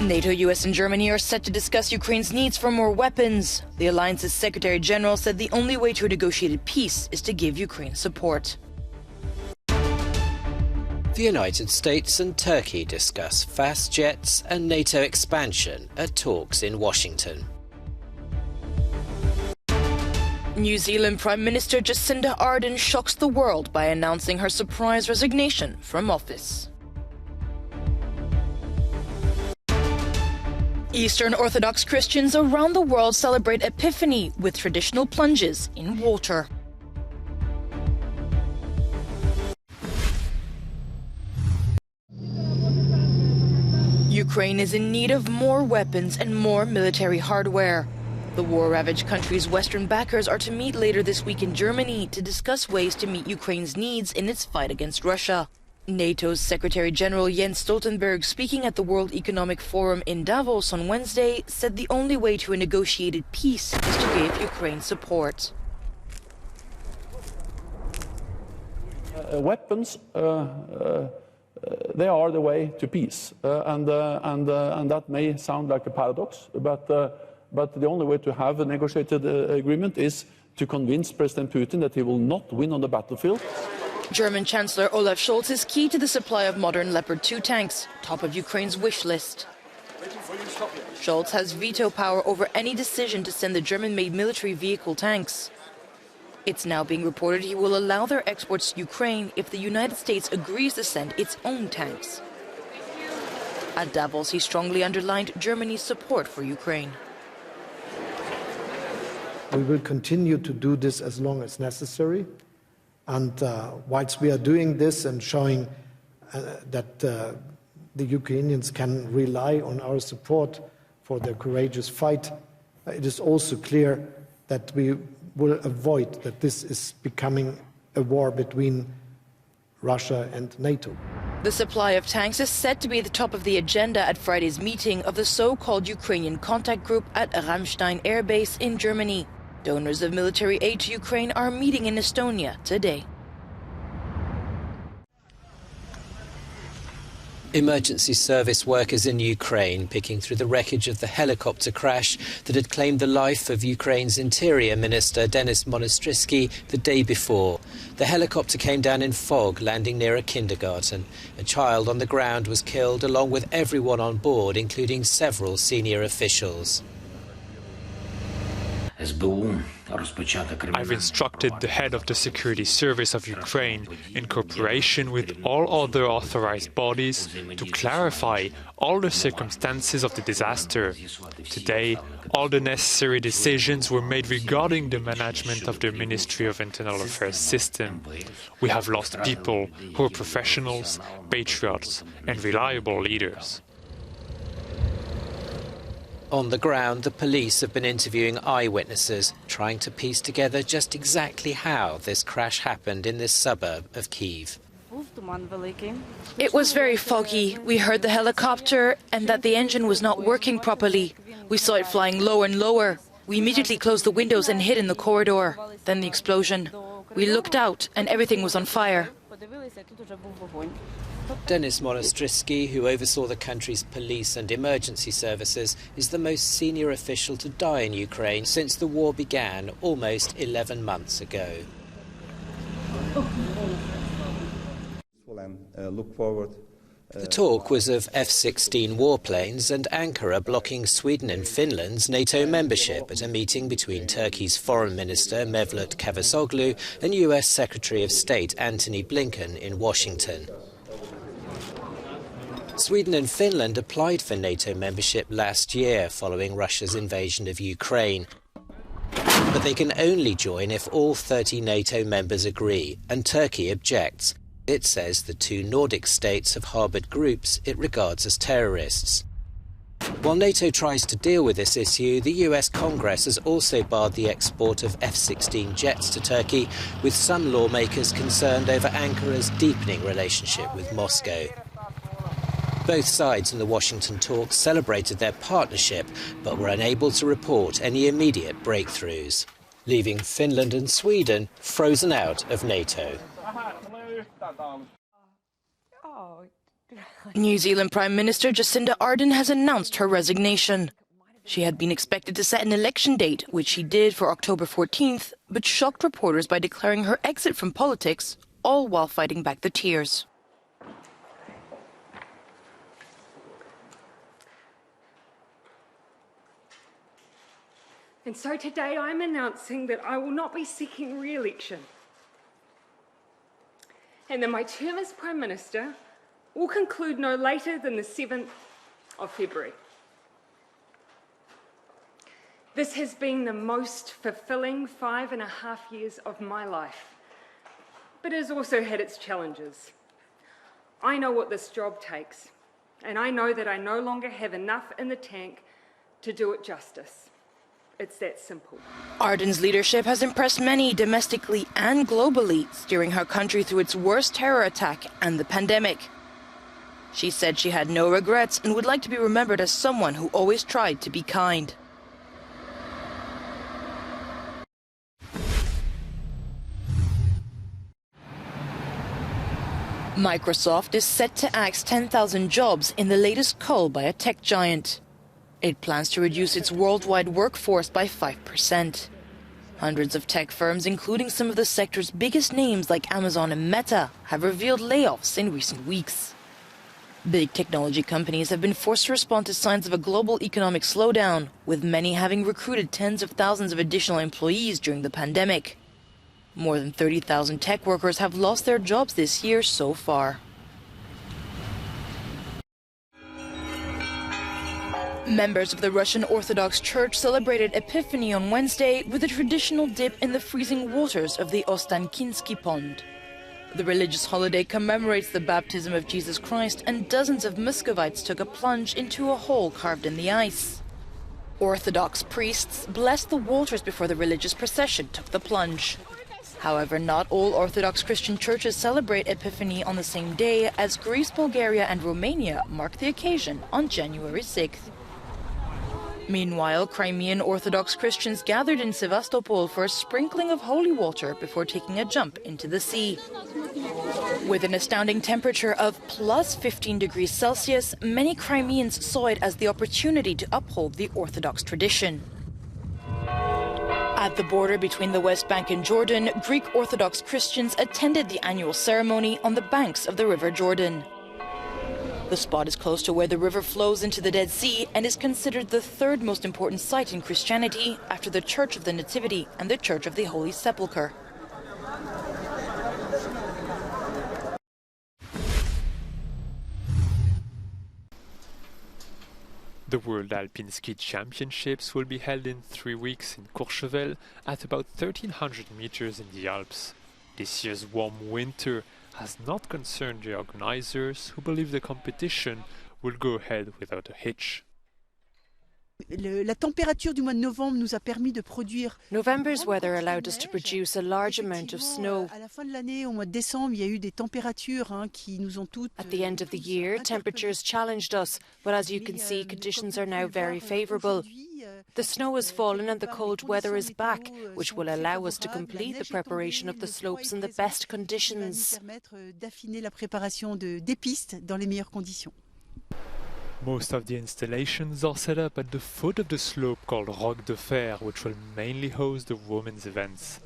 NATO, US and Germany are set to discuss Ukraine's needs for more weapons. The alliance's Secretary General said the only way to a negotiated peace is to give Ukraine support. The United States and Turkey discuss fast jets and NATO expansion at talks in Washington. New Zealand Prime Minister Jacinda Ardern shocks the world by announcing her surprise resignation from office. Eastern Orthodox Christians around the world celebrate Epiphany with traditional plunges in water. Ukraine is in need of more weapons and more military hardware. The war-ravaged country's Western backers are to meet later this week in Germany to discuss ways to meet Ukraine's needs in its fight against Russia. NATO's Secretary General Jens Stoltenberg, speaking at the World Economic Forum in Davos on Wednesday, said the only way to a negotiated peace is to give Ukraine support. Weapons, they are the way to peace, and that may sound like a paradox, but the only way to have a negotiated agreement is to convince President Putin that he will not win on the battlefield. German Chancellor Olaf Scholz is key to the supply of modern Leopard 2 tanks, top of Ukraine's wish list. Scholz has veto power over any decision to send the German-made military vehicle tanks. It's now being reported he will allow their exports to Ukraine if the United States agrees to send its own tanks. At Davos, he strongly underlined Germany's support for Ukraine. We will continue to do this as long as necessary. And whilst we are doing this and showing that the Ukrainians can rely on our support for their courageous fight, it is also clear that we will avoid that this is becoming a war between Russia and NATO. The supply of tanks is set to be at the top of the agenda at Friday's meeting of the so-called Ukrainian contact group at Ramstein Air Base in Germany. Donors of military aid to Ukraine are meeting in Estonia today. Emergency service workers in Ukraine picking through the wreckage of the helicopter crash that had claimed the life of Ukraine's Interior Minister Denis Monastrisky the day before. The helicopter came down in fog, landing near a kindergarten. A child on the ground was killed along with everyone on board, including several senior officials. I've instructed the head of the Security Service of Ukraine, in cooperation with all other authorized bodies, to clarify all the circumstances of the disaster. Today, all the necessary decisions were made regarding the management of the Ministry of Internal Affairs system. We have lost people who are professionals, patriots, and reliable leaders. On the ground, the police have been interviewing eyewitnesses, trying to piece together just exactly how this crash happened in this suburb of Kyiv. It was very foggy. We heard the helicopter and that the engine was not working properly. We saw it flying lower and lower. We immediately closed the windows and hid in the corridor. Then the explosion. We looked out and everything was on fire. Denis Monastrisky, who oversaw the country's police and emergency services, is the most senior official to die in Ukraine since the war began almost 11 months ago. The talk was of F-16 warplanes and Ankara blocking Sweden and Finland's NATO membership at a meeting between Turkey's Foreign Minister Mevlut Cavusoglu and US Secretary of State Antony Blinken in Washington. Sweden and Finland applied for NATO membership last year following Russia's invasion of Ukraine. But they can only join if all 30 NATO members agree, and Turkey objects. It says the two Nordic states have harboured groups it regards as terrorists. While NATO tries to deal with this issue, the US Congress has also barred the export of F-16 jets to Turkey, with some lawmakers concerned over Ankara's deepening relationship with Moscow. Both sides in the Washington talks celebrated their partnership, but were unable to report any immediate breakthroughs, leaving Finland and Sweden frozen out of NATO. New Zealand Prime Minister Jacinda Ardern has announced her resignation. She had been expected to set an election date, which she did for October 14th, but shocked reporters by declaring her exit from politics, all while fighting back the tears. And so today I'm announcing that I will not be seeking re-election, and that my term as Prime Minister will conclude no later than the 7th of February. This has been the most fulfilling 5.5 years of my life, but it has also had its challenges. I know what this job takes, and I know that I no longer have enough in the tank to do it justice. It's that simple. Ardern's leadership has impressed many domestically and globally, steering her country through its worst terror attack and the pandemic. She said she had no regrets and would like to be remembered as someone who always tried to be kind. Microsoft is set to axe 10,000 jobs in the latest cull by a tech giant. It plans to reduce its worldwide workforce by 5%. Hundreds of tech firms, including some of the sector's biggest names like Amazon and Meta, have revealed layoffs in recent weeks. Big technology companies have been forced to respond to signs of a global economic slowdown, with many having recruited tens of thousands of additional employees during the pandemic. More than 30,000 tech workers have lost their jobs this year so far. Members of the Russian Orthodox Church celebrated Epiphany on Wednesday with a traditional dip in the freezing waters of the Ostankhinsky Pond. The religious holiday commemorates the baptism of Jesus Christ, and dozens of Muscovites took a plunge into a hole carved in the ice. Orthodox priests blessed the waters before the religious procession took the plunge. However, not all Orthodox Christian churches celebrate Epiphany on the same day, as Greece, Bulgaria and Romania mark the occasion on January 6th. Meanwhile, Crimean Orthodox Christians gathered in Sevastopol for a sprinkling of holy water before taking a jump into the sea. With an astounding temperature of plus 15 degrees Celsius, many Crimeans saw it as the opportunity to uphold the Orthodox tradition. At the border between the West Bank and Jordan, Greek Orthodox Christians attended the annual ceremony on the banks of the River Jordan. The spot is close to where the river flows into the Dead Sea and is considered the third most important site in Christianity after the Church of the Nativity and the Church of the Holy Sepulchre. The World Alpine Ski Championships will be held in 3 weeks in Courchevel at about 1,300 meters in the Alps. This year's warm winter has not concerned the organizers, who believe the competition will go ahead without a hitch. La température du mois de novembre nous a permis de produire. November's weather allowed us to produce a large amount of snow. À la fin de l'année, au mois de décembre, il y a eu des températures qui nous ont toutes. At the end of the year, temperatures challenged us, but as you can see, conditions are now very favourable. The snow has fallen and the cold weather is back, which will allow us to complete the preparation of the slopes in the best conditions. D'affiner la préparation des pistes dans les meilleures conditions. Most of the installations are set up at the foot of the slope called Roc de Fer, which will mainly host the women's events.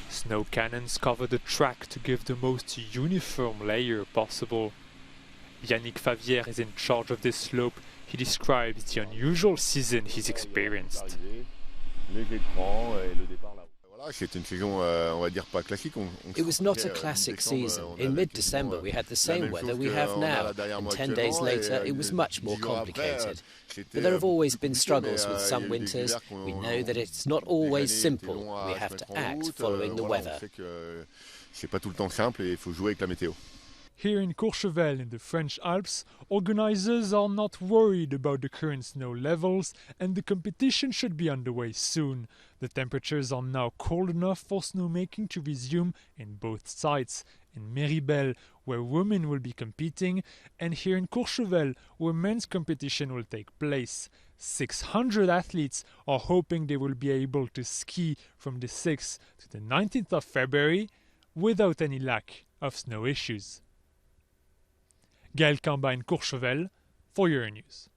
Snow cannons cover the track to give the most uniform layer possible. Yannick Favière is in charge of this slope. He describes the unusual season he's experienced. It was not a classic season. In mid-December we had the same weather we have now, and 10 days later it was much more complicated. But there have always been struggles with some winters. We know that it's not always simple. We have to act following the weather. Here in Courchevel in the French Alps, organizers are not worried about the current snow levels, and the competition should be underway soon. The temperatures are now cold enough for snowmaking to resume in both sites, in Méribel, where women will be competing, and here in Courchevel, where men's competition will take place. 600 athletes are hoping they will be able to ski from the 6th to the 19th of February without any lack of snow issues. Gaël Cambine-Courchevel for Euronews.